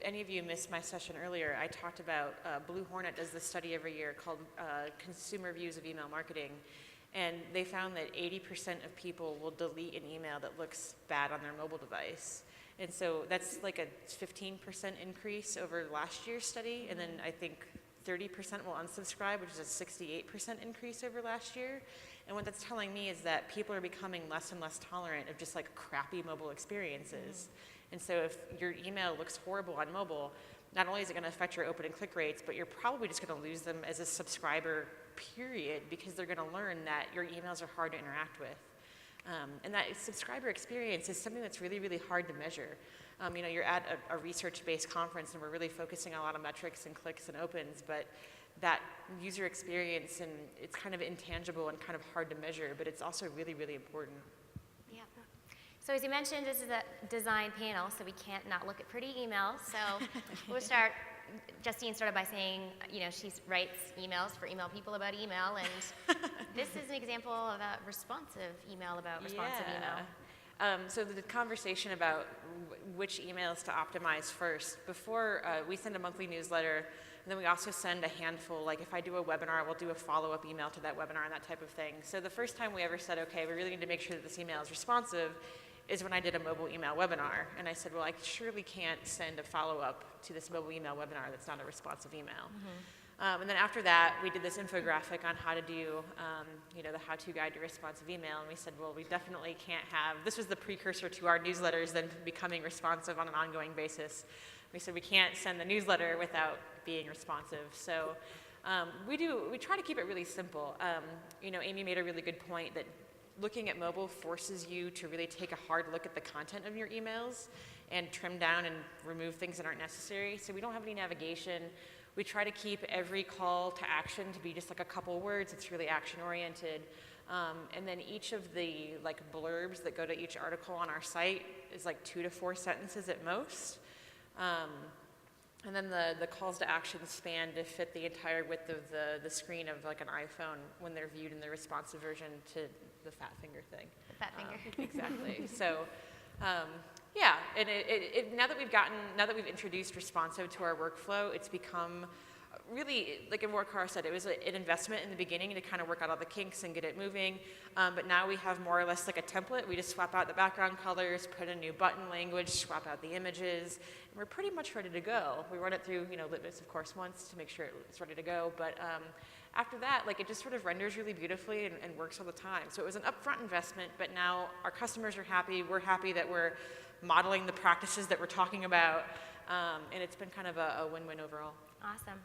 any of you missed my session earlier, I talked about Blue Hornet does this study every year called Consumer Views of Email Marketing. And they found that 80% of people will delete an email that looks bad on their mobile device. And so that's like a 15% increase over last year's study. And then I think 30% will unsubscribe, which is a 68% increase over last year. And what that's telling me is that people are becoming less and less tolerant of just like crappy mobile experiences. And so if your email looks horrible on mobile, not only is it going to affect your open and click rates, but you're probably just going to lose them as a subscriber, period, because they're going to learn that your emails are hard to interact with. And that subscriber experience is something that's really, really hard to measure. You're at a research-based conference and we're really focusing on a lot of metrics and clicks and opens, but that user experience, and it's kind of intangible and kind of hard to measure, but it's also really, really important. Yeah. So as you mentioned, this is a design panel, so we can't not look at pretty emails. So we'll start. Justine started by saying, she writes emails for email people about email, and this is an example of a responsive email about responsive email. So the conversation about which emails to optimize first. Before, we send a monthly newsletter, and then we also send a handful, like if I do a webinar, we'll do a follow-up email to that webinar and that type of thing. So the first time we ever said, okay, we really need to make sure that this email is responsive, is when I did a mobile email webinar. And I said, well, I surely can't send a follow-up to this mobile email webinar that's not a responsive email. And then after that, we did this infographic on how to do, the how-to guide to responsive email. And we said, well, we definitely can't have, this was the precursor to our newsletters then becoming responsive on an ongoing basis. We said we can't send the newsletter without being responsive. So we try to keep it really simple. Amy made a really good point that looking at mobile forces you to really take a hard look at the content of your emails and trim down and remove things that aren't necessary. So we don't have any navigation. We try to keep every call to action to be just like a couple words. It's really action oriented. And then each of the blurbs that go to each article on our site is 2 to 4 sentences at most. And then the calls to action span to fit the entire width of the screen of an iPhone when they're viewed in the responsive version to the fat finger thing. The fat finger. Exactly. So, yeah, and now that we've introduced responsive to our workflow, it's become really, like Warkar said, it was an investment in the beginning to kind of work out all the kinks and get it moving. But now we have more or less like a template. We just swap out the background colors, put a new button language, swap out the images, and we're pretty much ready to go. We run it through, Litmus, of course, once to make sure it's ready to go. But after that, it just sort of renders really beautifully and works all the time. So it was an upfront investment, but now our customers are happy. We're happy that we're modeling the practices that we're talking about, and it's been kind of a win-win overall. Awesome.